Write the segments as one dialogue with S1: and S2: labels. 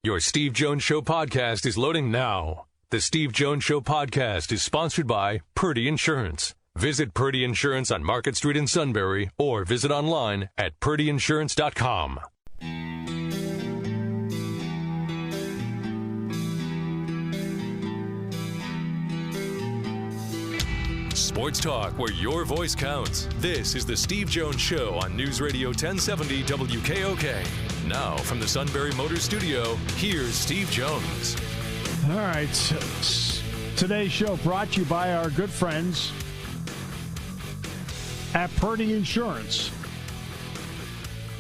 S1: Your Steve Jones Show podcast is loading now. The Steve Jones Show podcast is sponsored by Purdy Insurance. Visit Purdy Insurance on Market Street in Sunbury or visit online at purdyinsurance.com. Sports talk where your voice counts. This is the Steve Jones Show on News Radio 1070 WKOK. Now from the Sunbury Motors Studio, here's Steve Jones.
S2: All right. Today's show brought to you by our good friends at Purdy Insurance.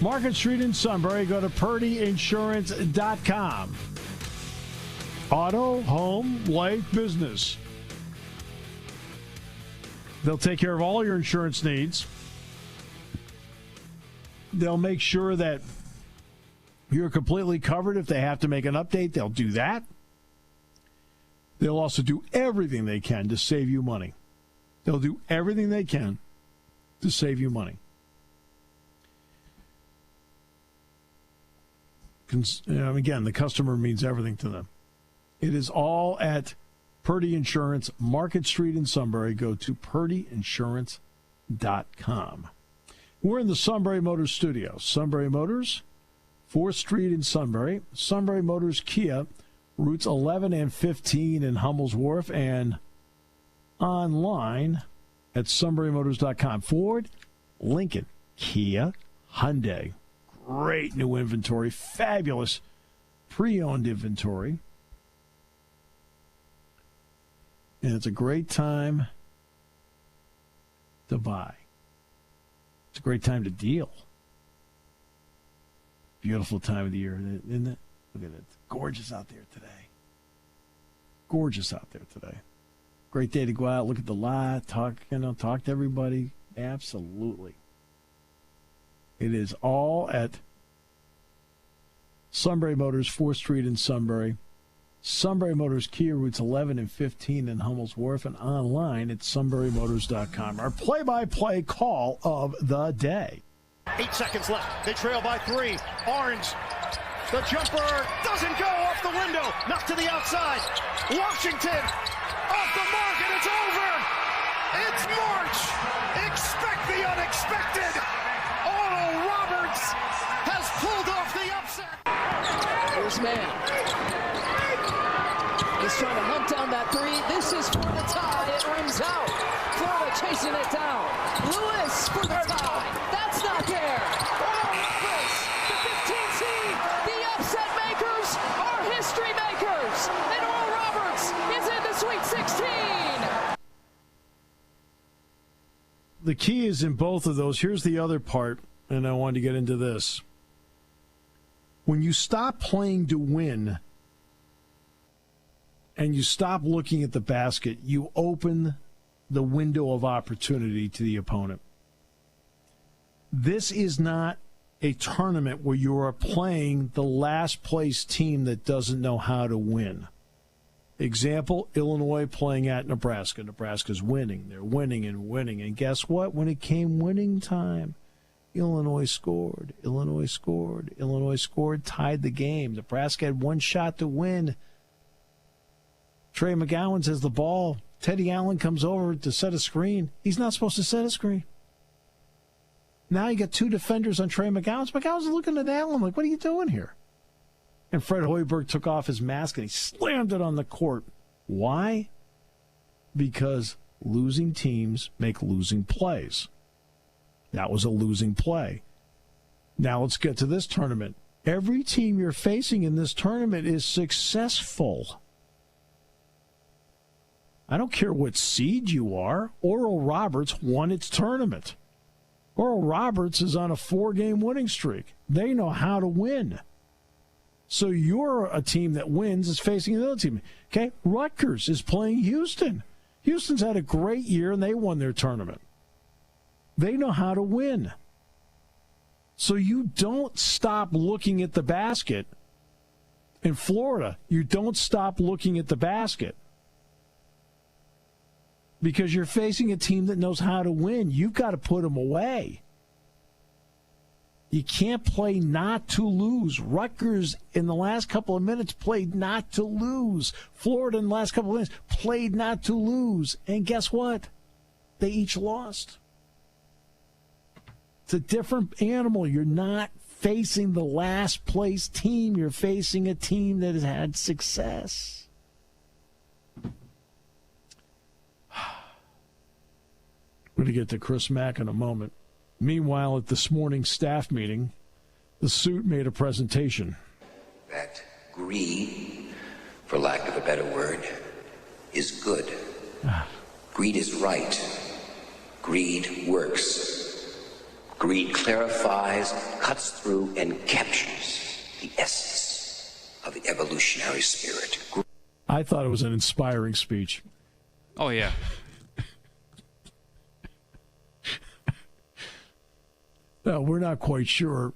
S2: Market Street in Sunbury. Go to purdyinsurance.com. Auto, home, life, business. They'll take care of all your insurance needs. They'll make sure that you're completely covered. If they have to make an update, they'll do that. They'll also do everything they can to save you money. They'll do everything they can to save you money. Again, the customer means everything to them. It is all at Purdy Insurance, Market Street in Sunbury. Go to purdyinsurance.com. We're in the Sunbury Motors studio. Sunbury Motors, 4th Street in Sunbury. Sunbury Motors Kia, routes 11 and 15 in Hummel's Wharf, and online at sunburymotors.com. Ford, Lincoln, Kia, Hyundai. Great new inventory. Fabulous pre-owned inventory. And it's a great time to buy. It's a great time to deal. Beautiful time of the year, isn't it? Look at it. It's gorgeous out there today. Gorgeous out there today. Great day to go out, look at the lot, talk to everybody. Absolutely. It is all at Sunbury Motors, 4th Street in Sunbury. Sunbury Motors Kia, routes 11 and 15 in Hummel's Wharf, and online at sunburymotors.com. Our play-by-play call of the day.
S3: 8 seconds left. They trail by 3. Orange. The jumper doesn't go off the window. Knocked to the outside. Washington off the mark, and it's over. It's March. Expect the unexpected. Oral Roberts has pulled off the upset.
S4: Here's Mack. He's trying to hunt down that 3. This is for the tie. It rims out. Florida chasing it down. Lewis for the tie. That's not there. Oral Roberts, the 15 seed. The upset makers are history makers. And Oral Roberts is in the Sweet 16.
S2: The key is in both of those. Here's the other part, and I wanted to get into this. When you stop playing to win and you stop looking at the basket, you open the window of opportunity to the opponent. This is not a tournament where you are playing the last place team that doesn't know how to win. Example, Illinois playing at Nebraska. Nebraska's winning. They're winning and winning. And guess what? When it came winning time, Illinois scored. Illinois scored. Illinois scored, tied the game. Nebraska had one shot to win. Trey McGowan has the ball. Teddy Allen comes over to set a screen. He's not supposed to set a screen. Now you got 2 defenders on Trey McGowan. McGowan's looking at Allen like, what are you doing here? And Fred Hoiberg took off his mask and he slammed it on the court. Why? Because losing teams make losing plays. That was a losing play. Now let's get to this tournament. Every team you're facing in this tournament is successful. I don't care what seed you are. Oral Roberts won its tournament. Oral Roberts is on a 4-game winning streak. They know how to win. So you're a team that wins is facing another team. Okay, Rutgers is playing Houston. Houston's had a great year, and they won their tournament. They know how to win. So you don't stop looking at the basket. In Florida, you don't stop looking at the basket. Because you're facing a team that knows how to win. You've got to put them away. You can't play not to lose. Rutgers in the last couple of minutes played not to lose. Florida in the last couple of minutes played not to lose. And guess what? They each lost. It's a different animal. You're not facing the last place team. You're facing a team that has had success. We're going to get to Chris Mack in a moment. Meanwhile, at this morning's staff meeting, the suit made a presentation.
S5: That greed, for lack of a better word, is good. Greed is right. Greed works. Greed clarifies, cuts through, and captures the essence of the evolutionary spirit.
S2: I thought it was an inspiring speech.
S6: Oh, yeah.
S2: Well, we're not quite sure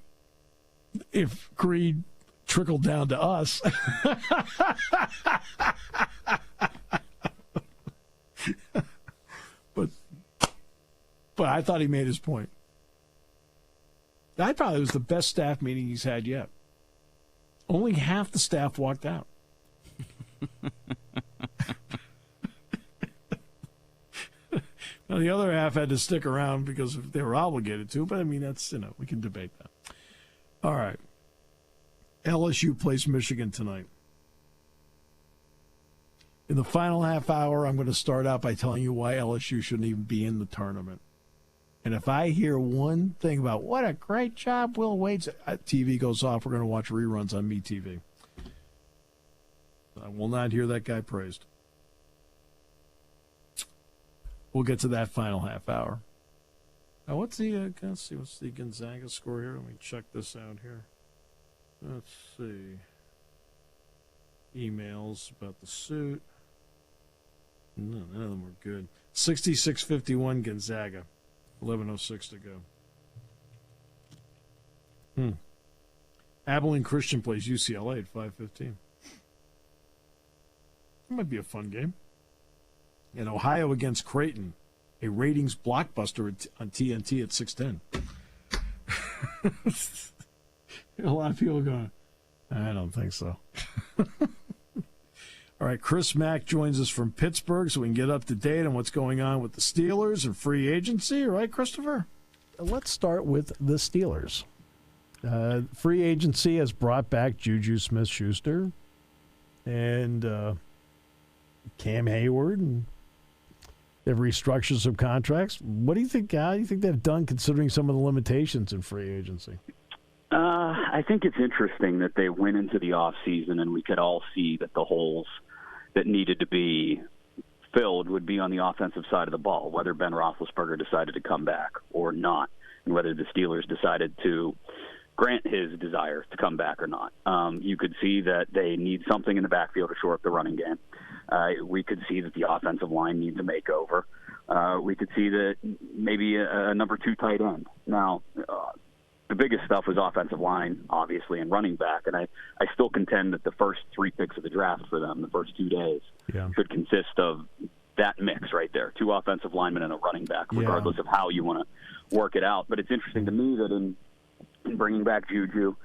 S2: if greed trickled down to us. but I thought he made his point. I thought it was the best staff meeting he's had yet. Only half the staff walked out. Now, the other half had to stick around because they were obligated to, but I mean, that's, we can debate that. All right. LSU plays Michigan tonight. In the final half hour, I'm going to start out by telling you why LSU shouldn't even be in the tournament. And if I hear one thing about what a great job Will Wade's, TV goes off, we're going to watch reruns on MeTV. I will not hear that guy praised. We'll get to that final half hour. Now, what's the Gonzaga score here? Let me check this out here. Let's see. Emails about the suit. No, none of them were good. 66-51 Gonzaga. 11:06 to go. Abilene Christian plays UCLA at 5:15. That might be a fun game. And Ohio against Creighton, a ratings blockbuster on TNT at 6:10. A lot of people going, I don't think so. All right, Chris Mack joins us from Pittsburgh so we can get up to date on what's going on with the Steelers and free agency. All right, Christopher?
S7: Let's start with the Steelers. Free agency has brought back JuJu Smith-Schuster and Cam Hayward, and they've restructured some contracts. What do you think, Guy? What do you think they've done considering some of the limitations in free agency?
S8: I think it's interesting that they went into the offseason and we could all see that the holes that needed to be filled would be on the offensive side of the ball, whether Ben Roethlisberger decided to come back or not, and whether the Steelers decided to grant his desire to come back or not. You could see that they need something in the backfield to shore up the running game. We could see that the offensive line needs a makeover. We could see that maybe a number 2 tight end. Now, the biggest stuff was offensive line, obviously, and running back. And I still contend that the first 3 picks of the draft for them, the first 2 days, should consist of that mix right there, 2 offensive linemen and a running back, regardless of how you want to work it out. But it's interesting to me that in bringing back JuJu,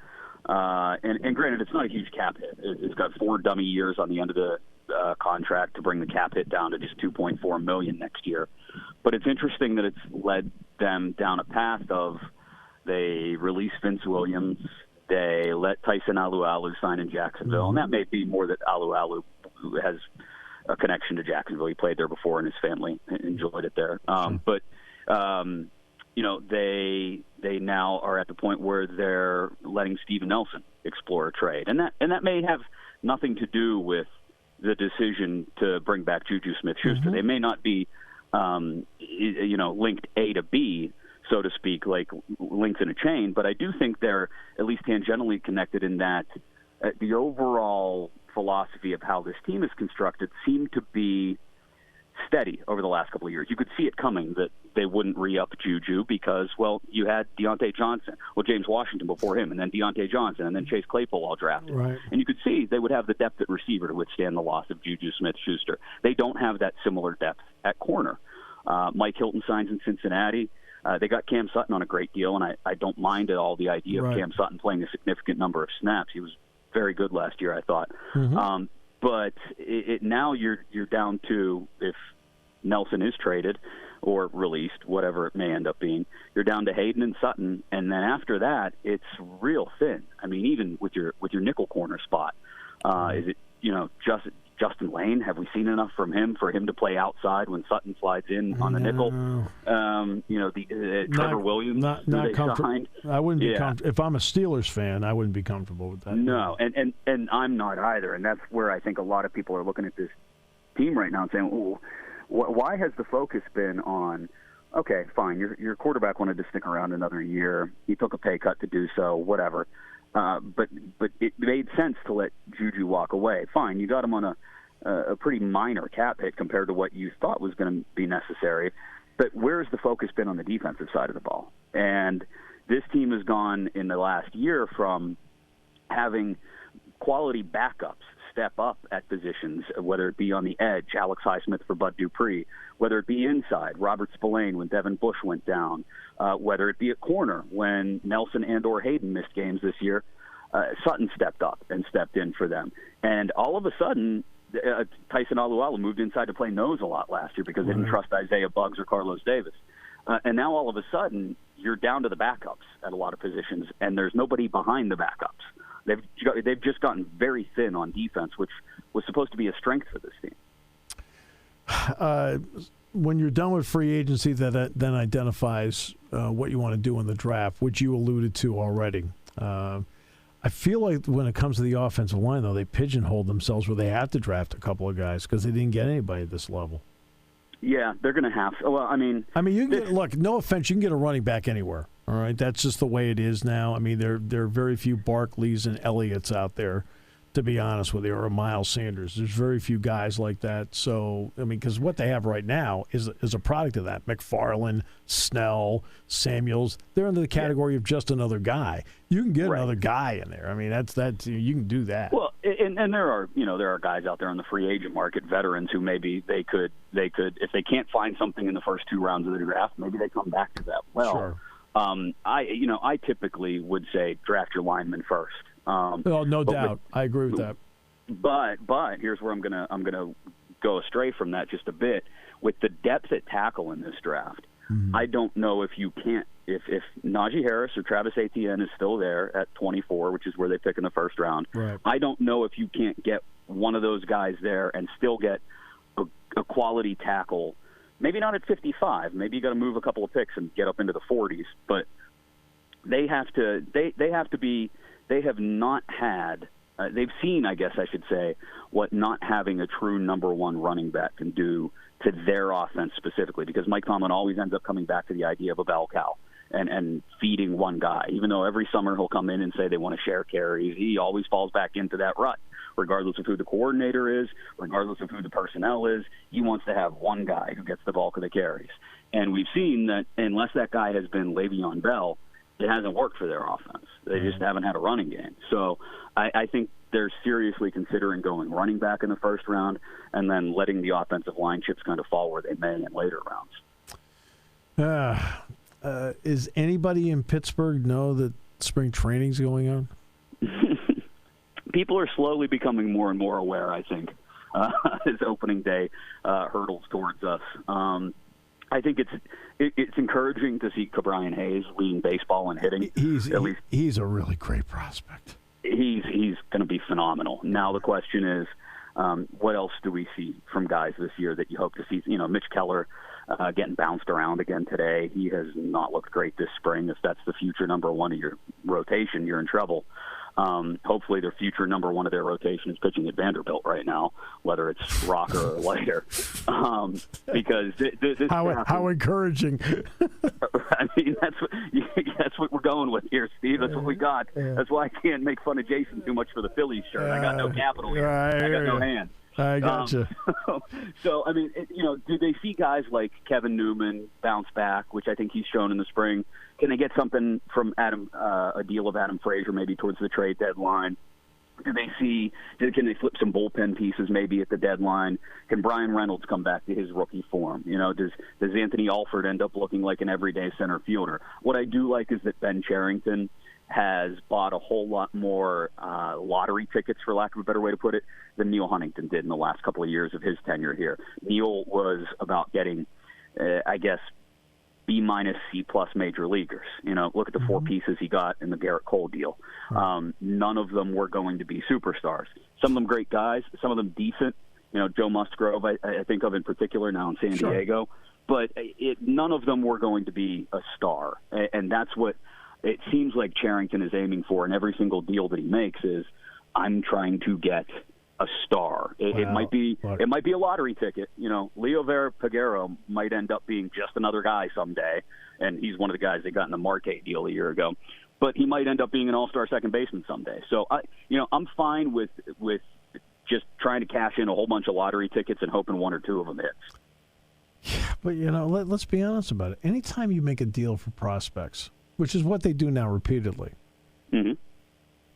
S8: and granted, it's not a huge cap hit. It's got 4 dummy years on the end of the contract to bring the cap hit down to just $2.4 million next year. But it's interesting that it's led them down a path of they released Vince Williams, they let Tyson Alualu sign in Jacksonville, and that may be more that Alualu has a connection to Jacksonville. He played there before, and his family enjoyed it there. But they now are at the point where they're letting Steven Nelson explore a trade, and that may have nothing to do with the decision to bring back JuJu Smith-Schuster. They may not be, linked A to B, so to speak, like links in a chain, but I do think they're at least tangentially connected in that the overall philosophy of how this team is constructed seemed to be steady over the last couple of years. You could see it coming that they wouldn't re-up JuJu because, well, you had Deontay Johnson, James Washington before him, and then Deontay Johnson, and then Chase Claypool all drafted.
S2: Right.
S8: And you could see they would have the depth at receiver to withstand the loss of JuJu Smith-Schuster. They don't have that similar depth at corner. Mike Hilton signs in Cincinnati. They got Cam Sutton on a great deal, and I don't mind at all the idea of Cam Sutton playing a significant number of snaps. He was very good last year, I thought.
S7: Mm-hmm.
S8: But now you're down to, if Nelson is traded or released, whatever it may end up being, you're down to Hayden and Sutton, and then after that, it's real thin. I mean, even with your nickel corner spot, is it Justin Lane? Have we seen enough from him for him to play outside when Sutton slides in on the nickel? Trevor Williams,
S7: not comfortable. I wouldn't be comfortable if I'm a Steelers fan. I wouldn't be comfortable with that.
S8: No, and I'm not either, and that's where I think a lot of people are looking at this team right now and saying, "Ooh, why has the focus been on, okay, fine, your quarterback wanted to stick around another year. He took a pay cut to do so, whatever. But it made sense to let JuJu walk away. Fine, you got him on a pretty minor cap hit compared to what you thought was going to be necessary. But where's the focus been on the defensive side of the ball? And this team has gone in the last year from having quality backups step up at positions, whether it be on the edge, Alex Highsmith for Bud Dupree, whether it be inside, Robert Spillane when Devin Bush went down, whether it be at corner when Nelson and or Hayden missed games this year, Sutton stepped up and stepped in for them. And all of a sudden, Tyson Alualu moved inside to play nose a lot last year because they didn't trust Isaiah Buggs or Carlos Davis. And now all of a sudden, you're down to the backups at a lot of positions, and there's nobody behind the backups. They've just gotten very thin on defense, which was supposed to be a strength for this team.
S7: When you're done with free agency, that then identifies what you want to do in the draft, which you alluded to already. I feel like when it comes to the offensive line, though, they pigeonholed themselves where they have to draft a couple of guys because they didn't get anybody at this level.
S8: Yeah, they're going to have to. Well, I mean,
S7: you can look. No offense, you can get a running back anywhere. All right, that's just the way it is now. I mean, there are very few Barkleys and Elliott's out there, to be honest with you, or a Miles Sanders. There's very few guys like that. So, I mean, because what they have right now is a product of that. McFarland, Snell, Samuels, they're under the category of just another guy. You can get another guy in there. I mean, that's you can do that.
S8: Well, and there are guys out there on the free agent market, veterans who maybe they could if they can't find something in the first 2 rounds of the draft, maybe they come back to that. Well,
S7: sure.
S8: I typically would say draft your lineman first.
S7: No doubt. I agree with that.
S8: But here's where I'm gonna go astray from that just a bit. With the depth at tackle in this draft, I don't know if you can't if Najee Harris or Travis Etienne is still there at 24, which is where they pick in the first round.
S7: Right.
S8: I don't know if you can't get one of those guys there and still get a quality tackle. Maybe not at 55. Maybe you got to move a couple of picks and get up into the 40s. But they have to. They have to be. They have not had. They've seen, I guess I should say, what not having a true number one running back can do to their offense specifically. Because Mike Tomlin always ends up coming back to the idea of a bell cow and feeding one guy. Even though every summer he'll come in and say they want to share carries, he always falls back into that rut. Regardless of who the coordinator is, regardless of who the personnel is, he wants to have one guy who gets the bulk of the carries. And we've seen that unless that guy has been Le'Veon Bell, it hasn't worked for their offense. They just haven't had a running game. So I think they're seriously considering going running back in the first round and then letting the offensive line chips kind of fall where they may in later rounds.
S7: Is anybody in Pittsburgh know that spring training's going on?
S8: People are slowly becoming more and more aware, I think, as opening day hurdles towards us. I think it's encouraging to see Ke'Bryan Hayes leading baseball and hitting.
S7: He's a really great prospect.
S8: He's going to be phenomenal. Now the question is, what else do we see from guys this year that you hope to see? Mitch Keller getting bounced around again today. He has not looked great this spring. If that's the future number one of your rotation, you're in trouble. Hopefully their future number one of their rotation is pitching at Vanderbilt right now, whether it's Rocker or Leiter. Because this
S7: how encouraging.
S8: I mean, that's what we're going with here, Steve. That's what we got. Yeah. That's why I can't make fun of Jason too much for the Phillies shirt. I got no capital here. I got no hand.
S7: I gotcha.
S8: So, I mean, do they see guys like Kevin Newman bounce back, which I think he's shown in the spring? Can they get something from a deal of Adam Frazier maybe towards the trade deadline? Do they see? Can they flip some bullpen pieces maybe at the deadline? Can Brian Reynolds come back to his rookie form? Does Anthony Alford end up looking like an everyday center fielder? What I do like is that Ben Cherington has bought a whole lot more lottery tickets, for lack of a better way to put it, than Neil Huntington did in the last couple of years of his tenure here. Neil was about getting, B-, C+ major leaguers. Look at the four pieces he got in the Garrett Cole deal. None of them were going to be superstars. Some of them great guys, some of them decent. Joe Musgrove, I think of in particular now in San Diego. But none of them were going to be a star. And that's what it seems like Cherington is aiming for in every single deal that he makes is, I'm trying to get a star. It might be a lottery ticket. Leo Vera-Peguero might end up being just another guy someday, and he's one of the guys they got in the Marte deal a year ago. But he might end up being an all-star second baseman someday. So I'm fine with just trying to cash in a whole bunch of lottery tickets and hoping one or two of them hits.
S7: But let's be honest about it. Anytime you make a deal for prospects, which is what they do now repeatedly,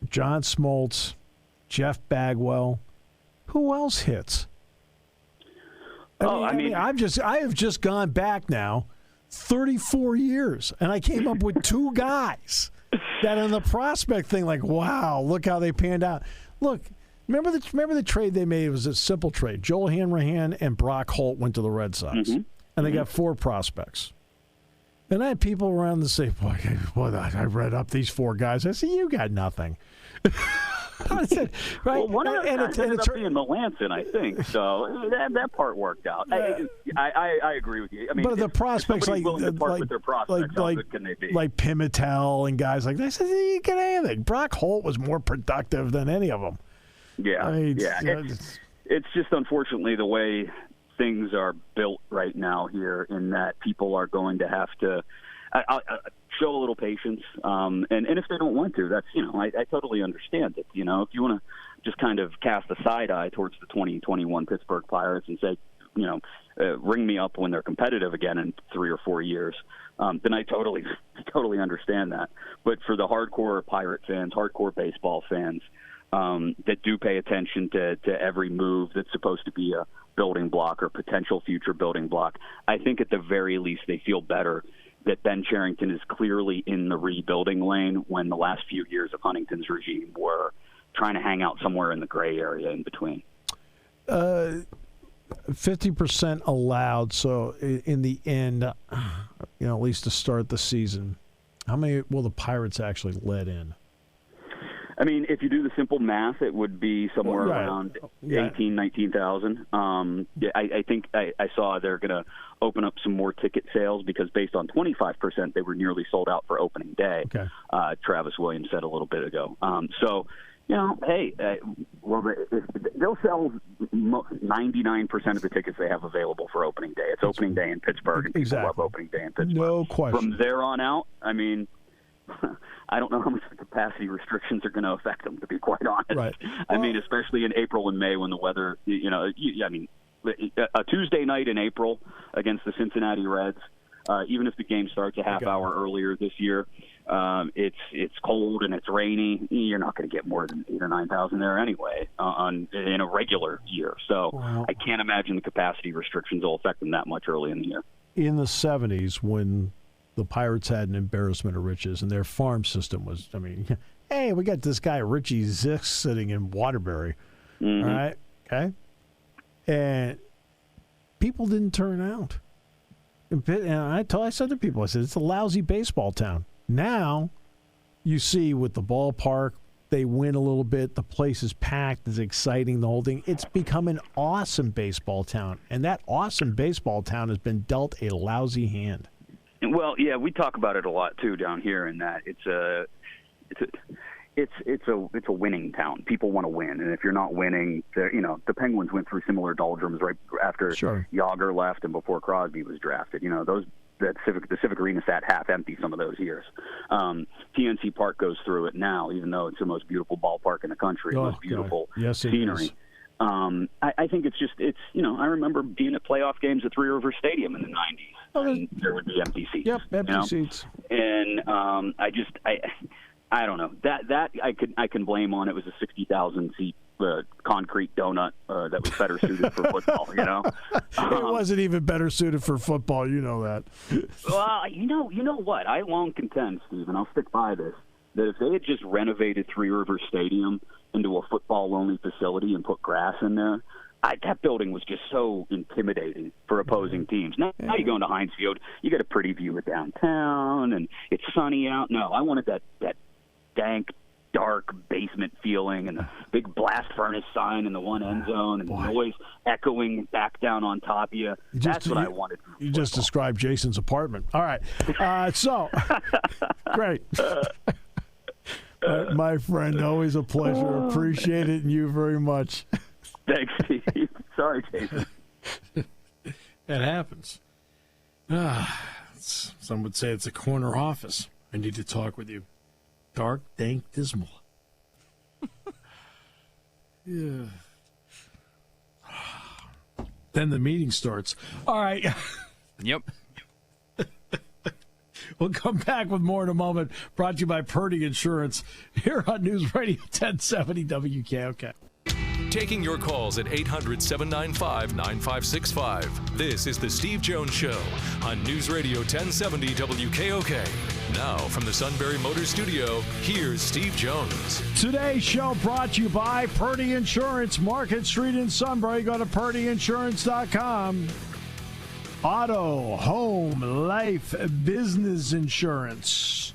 S7: John Smoltz, Jeff Bagwell. Who else hits? I have just gone back now 34 years, and I came up with two guys that on the prospect thing, like, wow, look how they panned out. Look, remember the trade they made? It was a simple trade. Joel Hanrahan and Brock Holt went to the Red Sox, and they got four prospects. And I had people around to say, boy, I read up these four guys. I said, you got nothing. I said, right?
S8: Well, one of them ended up being Melanson, I think. So that part worked out. I agree with you. I mean,
S7: but the prospects
S8: like
S7: Pimentel and guys like that, I said, you get anything. Brock Holt was more productive than any of them.
S8: Yeah, it's just unfortunately the way things are built right now here, in that people are going to have to show a little patience, and if they don't want to, that's I totally understand it. If you want to just kind of cast a side eye towards the 2021 Pittsburgh Pirates and say, ring me up when they're competitive again in 3 or 4 years, then I totally understand that. But for the hardcore Pirate fans, hardcore baseball fans that do pay attention to every move that's supposed to be a building block or potential future building block, I think at the very least they feel better that Ben Cherington is clearly in the rebuilding lane, when the last few years of Huntington's regime were trying to hang out somewhere in the gray area in between.
S7: 50% allowed. So in the end, at least to start the season, how many will the Pirates actually let in?
S8: I mean, if you do the simple math, it would be somewhere around 18,000, 19,000. I think I saw they're going to open up some more ticket sales, because based on 25%, they were nearly sold out for opening day. Okay. Travis Williams said a little bit ago. Hey, they'll sell 99% of the tickets they have available for opening day. It's opening day in Pittsburgh, and people love opening day in Pittsburgh.
S7: No question.
S8: From there on out, I mean, I don't know how much the capacity restrictions are going to affect them, to be quite honest.
S7: Right.
S8: I mean, especially in April and May when the weather, a Tuesday night in April against the Cincinnati Reds, even if the game starts a half hour earlier this year, it's cold and it's rainy. You're not going to get more than 8,000 or 9,000 there anyway in a regular year. So I can't imagine the capacity restrictions will affect them that much early in the year.
S7: In the 70s, when the Pirates had an embarrassment of riches, and their farm system was, hey, we got this guy Richie Zisk sitting in Waterbury, all right, okay, and people didn't turn out. And I said to people, I said, it's a lousy baseball town. Now, you see with the ballpark, they win a little bit, the place is packed, it's exciting, the whole thing. It's become an awesome baseball town, and that awesome baseball town has been dealt a lousy hand.
S8: Well, yeah, we talk about it a lot too down here, in that it's a winning town. People want to win, and if you're not winning, the Penguins went through similar doldrums right after Yager left and before Crosby was drafted. The Civic Arena sat half empty some of those years. PNC Park goes through it now, even though it's the most beautiful ballpark in the country, the most beautiful scenery. I think I remember being at playoff games at Three River Stadium in the 90s. And there would be empty seats.
S7: Yep, empty seats.
S8: And I don't know. That I can blame on. It was a 60,000 seat concrete donut that was better suited for football.
S7: It wasn't even better suited for football. You know that.
S8: Well, you know what? I long contend, Steve, and I'll stick by this, that if they had just renovated Three Rivers Stadium into a football-only facility and put grass in there, that building was just so intimidating for opposing teams. Now you go into Heinz Field, you get a pretty view of downtown, and it's sunny out. No, I wanted that dank, dark basement feeling and the big blast furnace sign in the one end zone and the noise echoing back down on top of you. That's what I wanted.
S7: You just described Jason's apartment. All right. So, great. My friend, always a pleasure. Appreciate it, and you very much.
S8: Thanks, Steve. Sorry, Jason.
S2: That happens. Some would say it's a corner office. I need to talk with you. Dark, dank, dismal. Yeah. Then the meeting starts. All right.
S6: Yep.
S2: We'll come back with more in a moment. Brought to you by Purdy Insurance here on News Radio 1070 WKOK.
S1: Taking your calls at 800-795-9565. This is the Steve Jones Show on News Radio 1070 WKOK. Now, from the Sunbury Motors Studio, here's Steve Jones.
S2: Today's show brought to you by Purdy Insurance, Market Street in Sunbury. Go to purdyinsurance.com. Auto, home, life, business insurance.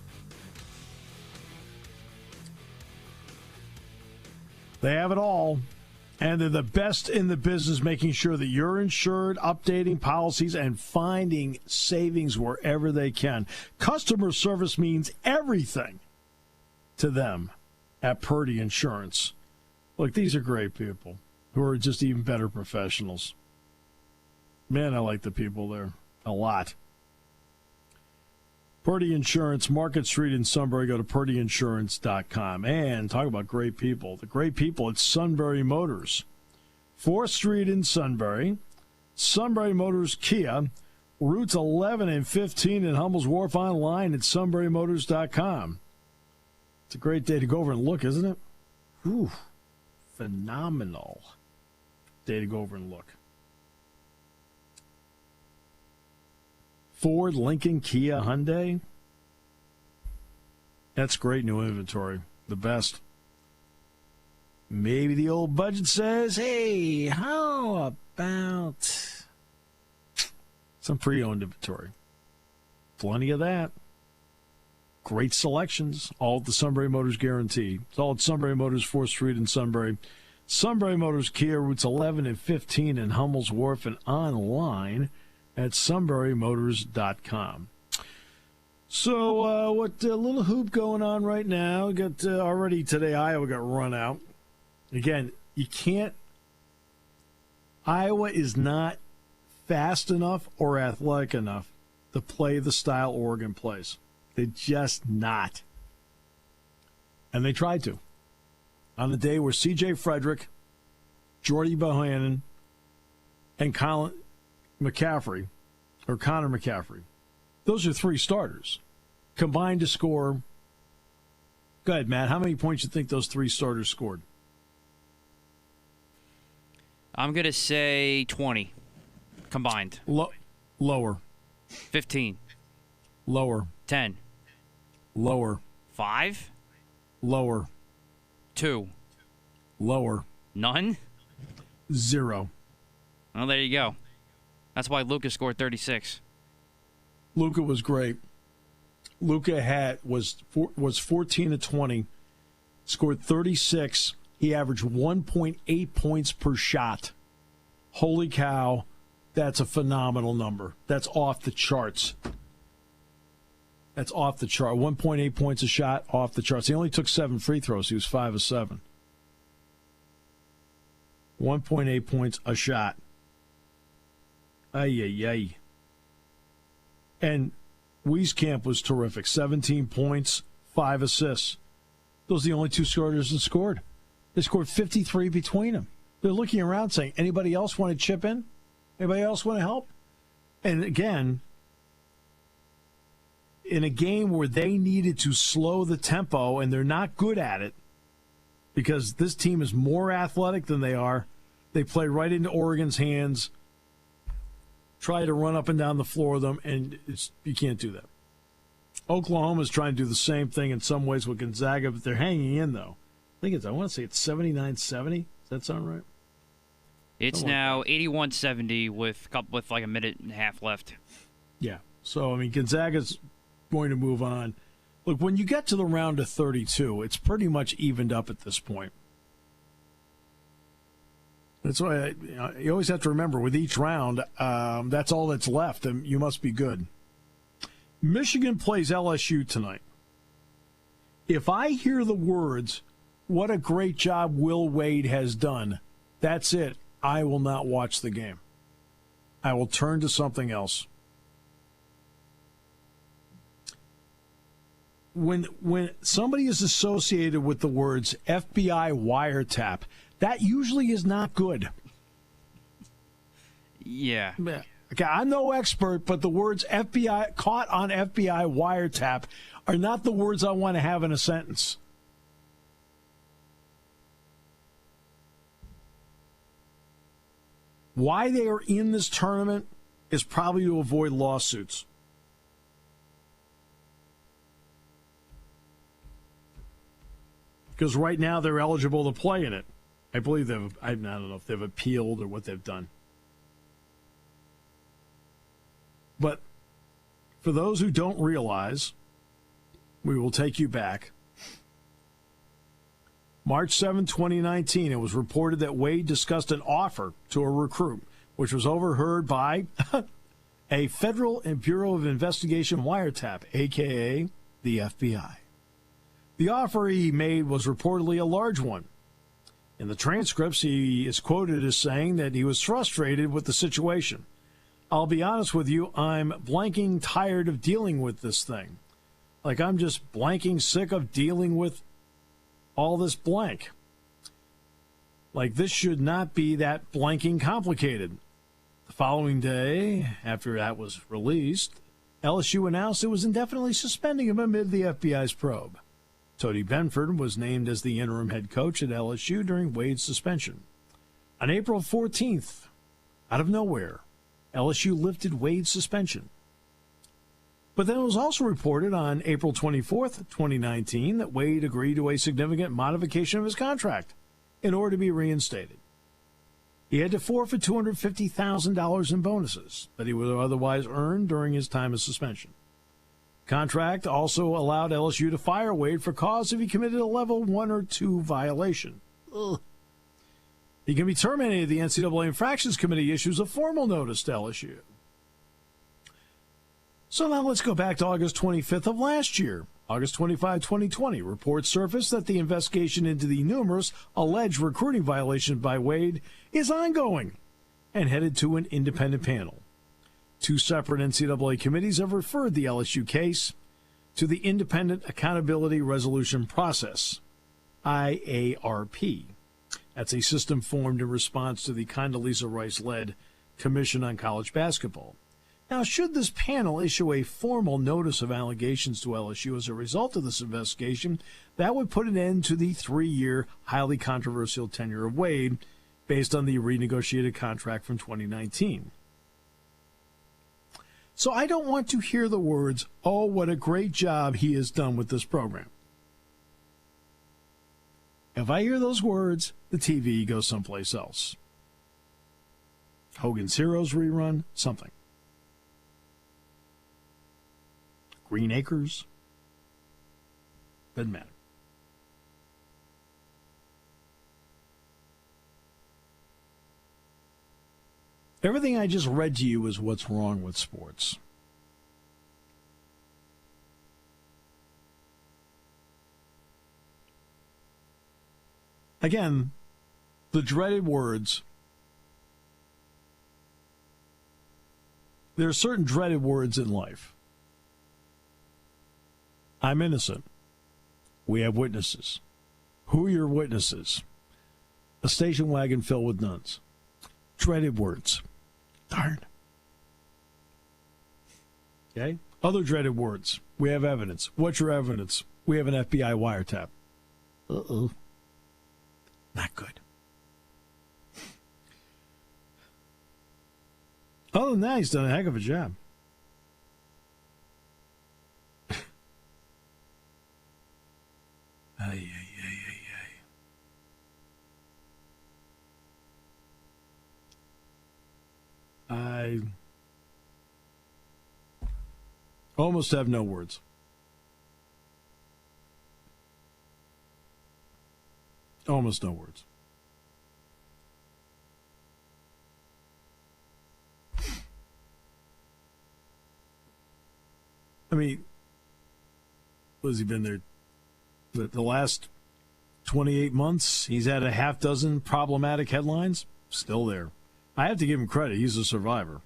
S2: They have it all. And they're the best in the business, making sure that you're insured, updating policies, and finding savings wherever they can. Customer service means everything to them at Purdy Insurance. Look, these are great people who are just even better professionals. Man, I like the people there a lot. Purdy Insurance, Market Street in Sunbury. Go to purdyinsurance.com. And talk about great people. The great people at Sunbury Motors. 4th Street in Sunbury. Sunbury Motors Kia. Routes 11 and 15 in Hummel's Wharf, online at sunburymotors.com. It's a great day to go over and look, isn't it? Ooh, phenomenal day to go over and look. Ford, Lincoln, Kia, Hyundai. That's great new inventory. The best. Maybe the old budget says, hey, how about some pre-owned inventory? Plenty of that. Great selections. All at the Sunbury Motors guarantee. It's all at Sunbury Motors, 4th Street in Sunbury. Sunbury Motors Kia, routes 11 and 15 in Hummel's Wharf, and online at sunburymotors.com. So, what little hoop going on right now? Got already today, Iowa got run out. Again, you can't. Iowa is not fast enough or athletic enough to play the style Oregon plays. They're just not. And they tried to. On the day where C.J. Frederick, Jordy Bohannon, and Connor McCaffrey, those are three starters, combined to score. Go ahead, Matt. How many points do you think those three starters scored?
S6: I'm going to say 20 combined.
S2: Lower.
S6: 15.
S2: Lower.
S6: 10.
S2: Lower.
S6: 5.
S2: Lower.
S6: 2.
S2: Lower.
S6: None?
S2: 0.
S6: Well, there you go. That's why Luka scored 36.
S2: Luka was great. Luka was 14 of 20, scored 36. He averaged 1.8 points per shot. Holy cow, that's a phenomenal number. That's off the charts. That's off the chart. 1.8 points a shot, off the charts. He only took 7 free throws. He was 5 of 7. 1.8 points a shot. Ay. And Wieskamp was terrific. 17 points, 5 assists. Those are the only two starters that scored. They scored 53 between them. They're looking around saying, anybody else want to chip in? Anybody else want to help? And again, in a game where they needed to slow the tempo, and they're not good at it because this team is more athletic than they are. They play right into Oregon's hands, try to run up and down the floor of them, and you can't do that. Oklahoma's trying to do the same thing in some ways with Gonzaga, but they're hanging in, though. I want to say it's 79-70. Does that sound right?
S6: It's now 81-70 with like a minute and a half left.
S2: Yeah. So, I mean, Gonzaga's going to move on. Look, when you get to the round of 32, it's pretty much evened up at this point. That's why you always have to remember with each round, that's all that's left, and you must be good. Michigan plays LSU tonight. If I hear the words, "What a great job Will Wade has done," that's it. I will not watch the game. I will turn to something else. When somebody is associated with the words FBI wiretap, that usually is not good.
S6: Yeah.
S2: Okay, I'm no expert, but the words FBI, caught on FBI wiretap, are not the words I want to have in a sentence. Why they are in this tournament is probably to avoid lawsuits. Because right now they're eligible to play in it. I believe I don't know if they've appealed or what they've done. But for those who don't realize, we will take you back. March 7, 2019, it was reported that Wade discussed an offer to a recruit, which was overheard by a Federal Bureau of Investigation wiretap, a.k.a. the FBI. The offer he made was reportedly a large one. In the transcripts, he is quoted as saying that he was frustrated with the situation. "I'll be honest with you, I'm blanking tired of dealing with this thing. Like, I'm just blanking sick of dealing with all this blank. Like, this should not be that blanking complicated." The following day, after that was released, LSU announced it was indefinitely suspending him amid the FBI's probe. Tony Benford was named as the interim head coach at LSU during Wade's suspension. On April 14th, out of nowhere, LSU lifted Wade's suspension. But then it was also reported on April 24th, 2019, that Wade agreed to a significant modification of his contract in order to be reinstated. He had to forfeit $250,000 in bonuses that he would otherwise earn during his time of suspension. Contract also allowed LSU to fire Wade for cause if he committed a level 1 or 2 violation. Ugh. He can be terminated. The NCAA Infractions Committee issues a formal notice to LSU. So now let's go back to August 25th of last year. August 25, 2020, reports surfaced that the investigation into the numerous alleged recruiting violations by Wade is ongoing and headed to an independent panel. 2 separate NCAA committees have referred the LSU case to the Independent Accountability Resolution Process, IARP. That's a system formed in response to the Condoleezza Rice-led Commission on College Basketball. Now, should this panel issue a formal notice of allegations to LSU as a result of this investigation, that would put an end to the 3-year, highly controversial tenure of Wade based on the renegotiated contract from 2019. So I don't want to hear the words, "Oh, what a great job he has done with this program." If I hear those words, the TV goes someplace else. Hogan's Heroes rerun, something. Green Acres, doesn't matter. Everything I just read to you is what's wrong with sports. Again, the dreaded words. There are certain dreaded words in life. I'm innocent. We have witnesses. Who are your witnesses? A station wagon filled with nuns. Dreaded words. Darn. Okay? Other dreaded words. We have evidence. What's your evidence? We have an FBI wiretap. Uh-oh. Not good. Other than that, he's done a heck of a job. Ay, ay, ay, ay, ay. I almost have no words. Almost no words. I mean, what has he been there? The last 28 months, he's had a half dozen problematic headlines. Still there. I have to give him credit. He's a survivor.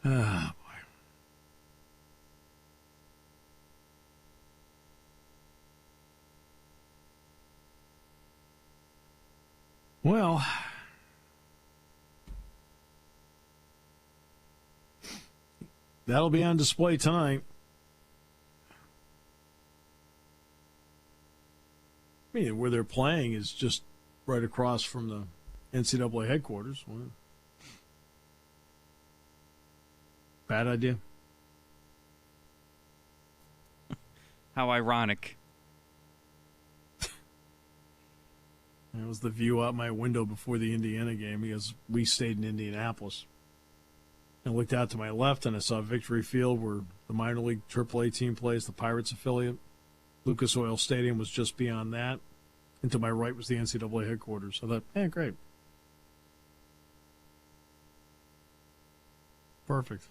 S2: Ah, boy. Well, that'll be on display tonight. I mean, where they're playing is just right across from the NCAA headquarters. Well, bad idea.
S6: How ironic.
S2: That was the view out my window before the Indiana game because we stayed in Indianapolis. I looked out to my left and I saw Victory Field where the minor league AAA team plays, the Pirates affiliate. Lucas Oil Stadium was just beyond that. And to my right was the NCAA headquarters. So I thought, great. Perfect.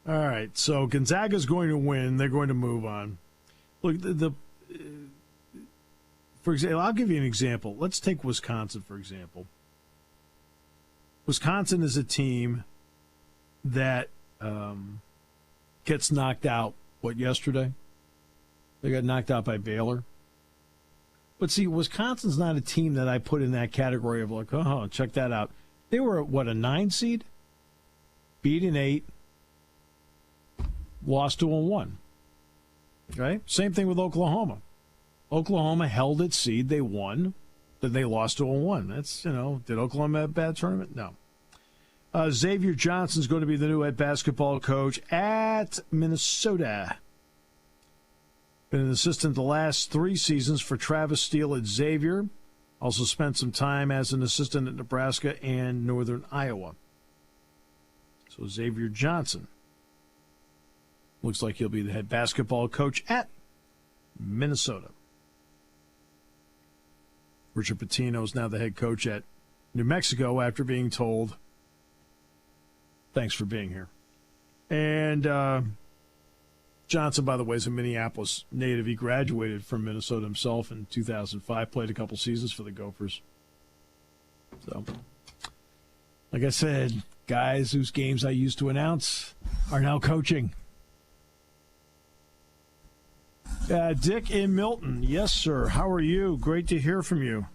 S2: All right, so Gonzaga's going to win. They're going to move on. Look, for example, I'll give you an example. Let's take Wisconsin, for example. Wisconsin is a team that gets knocked out, yesterday? They got knocked out by Baylor. But see, Wisconsin's not a team that I put in that category of like, oh, check that out. They were, a 9 seed? Beat an 8. Lost to a 1. Okay? Same thing with Oklahoma. Oklahoma held its seed. They won. Then they lost to a 1. That's, did Oklahoma have a bad tournament? No. Xavier Johnson's going to be the new head basketball coach at Minnesota. Been an assistant the last 3 seasons for Travis Steele at Xavier. Also spent some time as an assistant at Nebraska and Northern Iowa. So Xavier Johnson looks like he'll be the head basketball coach at Minnesota. Richard Pitino is now the head coach at New Mexico after being told, thanks for being here. And Johnson, by the way, is a Minneapolis native. He graduated from Minnesota himself in 2005, played a couple seasons for the Gophers. So, like I said, guys whose games I used to announce are now coaching. Dick in Milton. Yes, sir. How are you? Great to hear from you.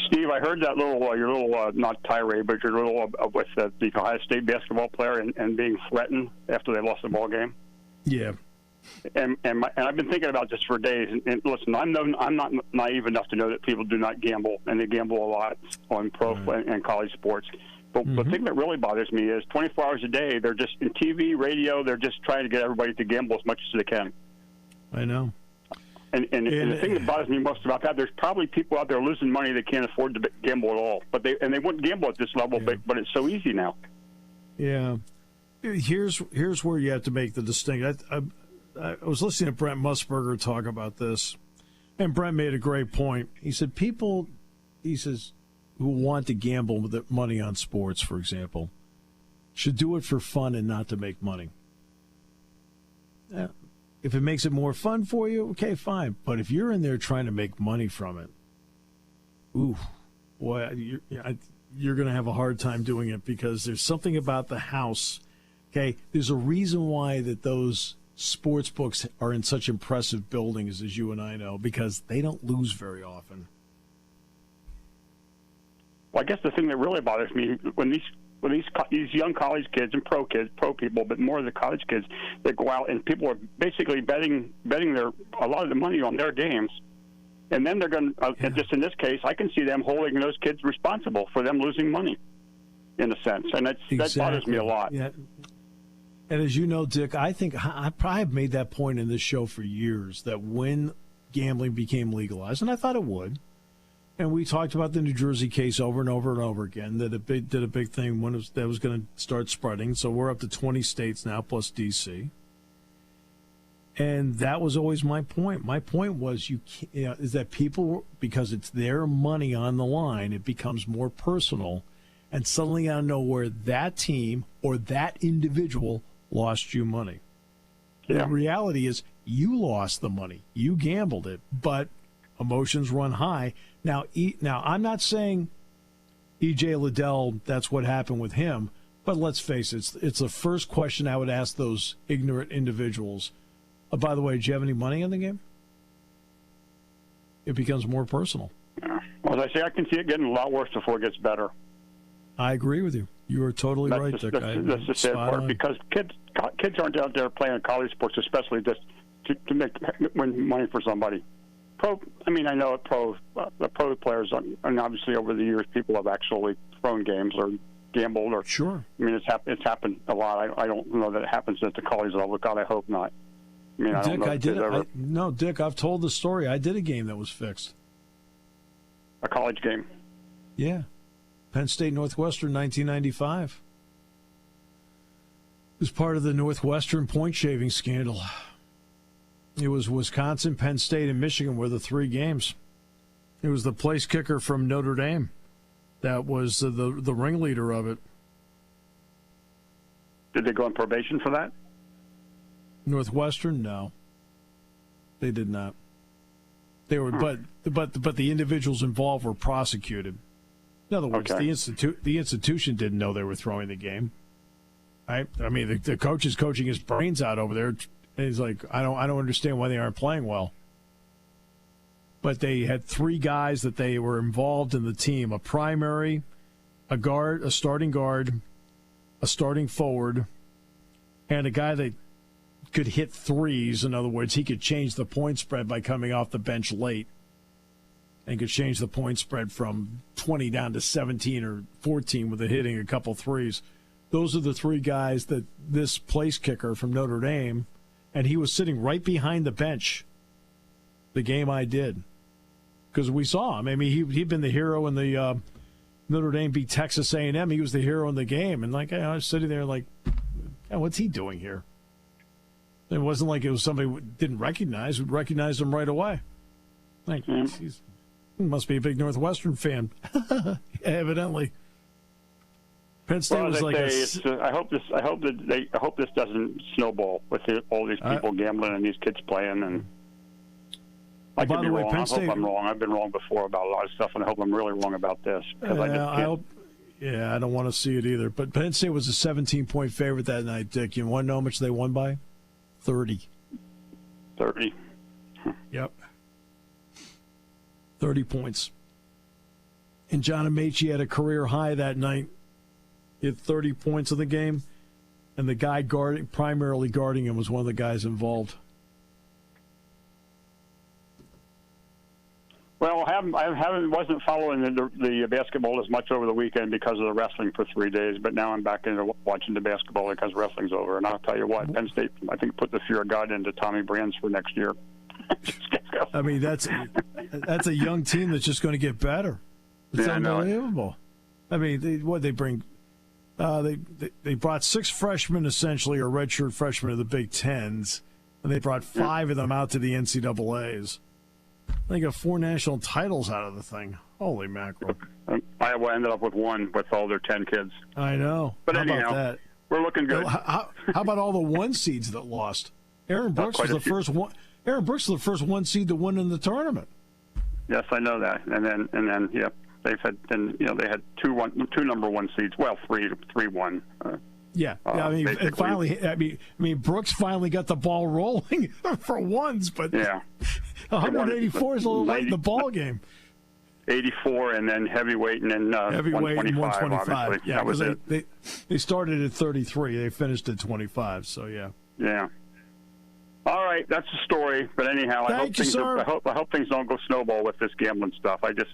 S9: Steve, I heard that your little not tirade, but your little with the Ohio State basketball player and being threatened after they lost the ball game.
S2: Yeah.
S9: And I've been thinking about this for days. And listen, I'm not naive enough to know that people do not gamble, and they gamble a lot on pro and college sports. But the thing that really bothers me is 24 hours a day, they're just in TV, radio, they're just trying to get everybody to gamble as much as they can.
S2: I know.
S9: And the thing that bothers me most about that, there's probably people out there losing money that can't afford to gamble at all. But they wouldn't gamble at this level, but it's so easy now.
S2: Yeah. Here's where you have to make the distinction. I was listening to Brent Musburger talk about this, and Brent made a great point. He said people, who want to gamble with their money on sports, for example, should do it for fun and not to make money. If it makes it more fun for you, okay, fine. But if you're in there trying to make money from it, boy, you're going to have a hard time doing it because there's something about the house. Okay, there's a reason why that those sports books are in such impressive buildings, as you and I know, because they don't lose very often.
S9: Well, I guess the thing that really bothers me when these young college kids and pro people, but more of the college kids, that go out and people are basically betting a lot of the money on their games, and then they're going to just in this case, I can see them holding those kids responsible for them losing money, in a sense, and that bothers me a lot.
S2: Yeah. And as you know, Dick, I think I probably have made that point in this show for years that when gambling became legalized, and I thought it would, and we talked about the New Jersey case over and over and over again, that it did a big thing when that was going to start spreading. So we're up to 20 states now, plus D.C. And that was always my point. My point was is that people, because it's their money on the line, it becomes more personal. And suddenly out of nowhere, that team or that individual lost you money. Yeah. The reality is you lost the money. You gambled it, but emotions run high. Now, I'm not saying E.J. Liddell, that's what happened with him, but let's face it, it's the first question I would ask those ignorant individuals. By the way, do you have any money in the game? It becomes more personal.
S9: Yeah. Well, as I say, I can see it getting a lot worse before it gets better.
S2: I agree with you. You are totally right, Dick.
S9: That's the sad part, because kids aren't out there playing college sports, especially just to win money for somebody. I know the pro players, and obviously over the years, people have actually thrown games or gambled. Or
S2: sure.
S9: I mean, it's happened a lot. I don't know that it happens at the college level. God, I hope not. I mean,
S2: Dick, I've told the story. I did a game that was fixed.
S9: A college game.
S2: Yeah. Penn State Northwestern, 1995. It was part of the Northwestern point shaving scandal. It was Wisconsin, Penn State, and Michigan were the three games. It was the place kicker from Notre Dame that was the ringleader of it.
S9: Did they go on probation for that?
S2: Northwestern, no. They did not. They were, but the individuals involved were prosecuted. In other words, the institution didn't know they were throwing the game. Right? I mean, the coach is coaching his brains out over there. And he's like, I don't understand why they aren't playing well. But they had three guys that they were involved in the team: a primary, a guard, a starting guard, a starting forward, and a guy that could hit threes. In other words, he could change the point spread by coming off the bench late, and could change the point spread from 20 down to 17 or 14 with hitting a couple threes. Those are the three guys that this place kicker from Notre Dame, and he was sitting right behind the bench the game I did. Because we saw him. I mean, he'd been the hero in the Notre Dame beat Texas A&M. He was the hero in the game. And, I was sitting there like, what's he doing here? It wasn't like it was somebody we didn't recognize. We recognized him right away. He must be a big Northwestern fan. Evidently. Penn State was
S9: I hope this doesn't snowball with all these people gambling and these kids playing. And I could be wrong. I hope I'm wrong. I've been wrong before about a lot of stuff, and I hope I'm really wrong about this.
S2: I don't want to see it either. But Penn State was a 17-point favorite that night, Dick. You want to know how much they won by? 30.
S9: 30.
S2: Yep. 30 points. And John Amaechi had a career high that night. He had 30 points in the game, and the guy primarily guarding him was one of the guys involved.
S9: Well, I wasn't following the basketball as much over the weekend because of the wrestling for 3 days, but now I'm back into watching the basketball because wrestling's over. And I'll tell you what, Penn State, I think, put the fear of God into Tommy Brands for next year.
S2: I mean, that's a young team that's just going to get better. It's unbelievable. I mean, they bring? They brought 6 freshmen, essentially, or redshirt freshmen of the Big Tens, and they brought 5 of them out to the NCAAs. They got 4 national titles out of the thing. Holy mackerel.
S9: Iowa ended up with 1 with all their 10 kids.
S2: I know.
S9: But
S2: how
S9: anyhow,
S2: about that?
S9: We're looking good.
S2: How about all the 1 seeds that lost? Aaron Brooks was the first one. Aaron Brooks was the first 1 seed to win in the tournament.
S9: Yes, I know that. And then they've had they had two number 1 seeds. Well, 3 won.
S2: Yeah, I mean, it finally. I mean, Brooks finally got the ball rolling for once, but 184 is a little late in the ball game.
S9: 84, and then heavyweight, and then
S2: heavyweight
S9: 125.
S2: 125. Yeah,
S9: that was it.
S2: They started at 33. They finished at 25. So yeah.
S9: Yeah. All right, that's the story. But anyhow, I hope things don't go snowball with this gambling stuff. I just.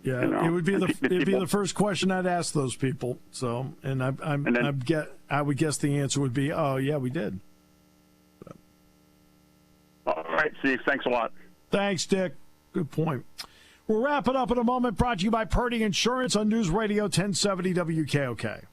S2: Yeah,
S9: you know,
S2: it would be the first question I'd ask those people. So, and I would guess the answer would be, oh yeah, we did.
S9: All right, Steve. Thanks a lot.
S2: Thanks, Dick. Good point. We'll wrap it up in a moment. Brought to you by Purdy Insurance on News Radio 1070 WKOK.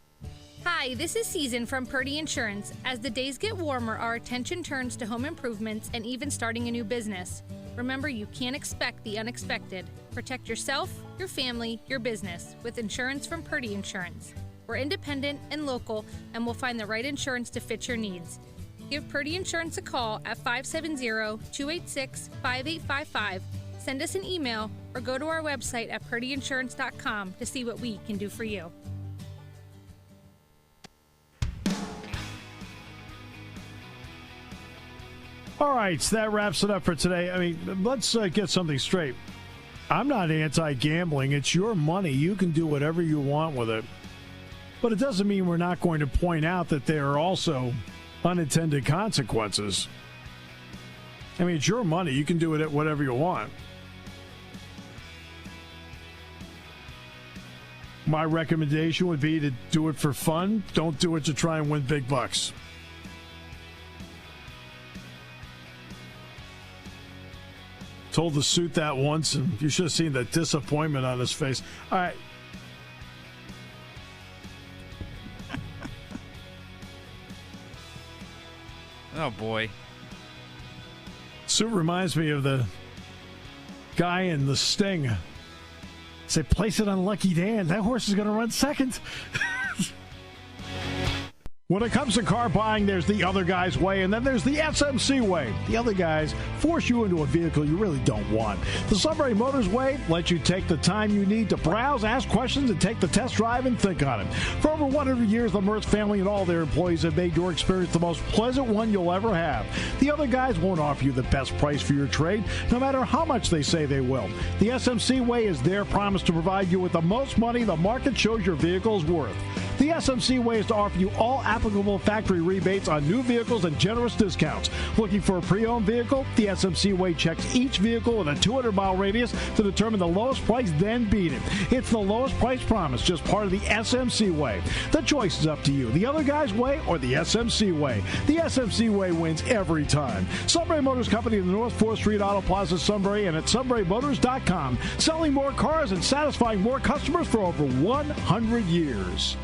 S10: Hi, this is Season from Purdy Insurance. As the days get warmer, our attention turns to home improvements and even starting a new business. Remember, you can't expect the unexpected. Protect yourself, your family, your business with insurance from Purdy Insurance. We're independent and local, and we'll find the right insurance to fit your needs. Give Purdy Insurance a call at 570-286-5855. Send us an email or go to our website at purdyinsurance.com to see what we can do for you.
S2: All right, so that wraps it up for today. I mean, let's get something straight. I'm not anti-gambling. It's your money. You can do whatever you want with it. But it doesn't mean we're not going to point out that there are also unintended consequences. I mean, it's your money. You can do it whatever you want. My recommendation would be to do it for fun. Don't do it to try and win big bucks. Told the suit that once, and you should have seen the disappointment on his face. All right.
S6: Oh, boy.
S2: Suit reminds me of the guy in The Sting. Say, place it on Lucky Dan. That horse is going to run second. When it comes to car buying, there's the other guy's way, and then there's the SMC way. The other guys force you into a vehicle you really don't want. The Sunbury Motors way lets you take the time you need to browse, ask questions, and take the test drive and think on it. For over 100 years, the Mertz family and all their employees have made your experience the most pleasant one you'll ever have. The other guys won't offer you the best price for your trade, no matter how much they say they will. The SMC way is their promise to provide you with the most money the market shows your vehicle is worth. The SMC way is to offer you all applicable factory rebates on new vehicles and generous discounts. Looking for a pre-owned vehicle? The SMC way checks each vehicle with a 200-mile radius to determine the lowest price, then beat it. It's the lowest price promise, just part of the SMC way. The choice is up to you, the other guy's way or the SMC way. The SMC way wins every time. Sunbury Motors Company in the North 4th Street Auto Plaza, Sunbury, and at sunburymotors.com. Selling more cars and satisfying more customers for over 100 years.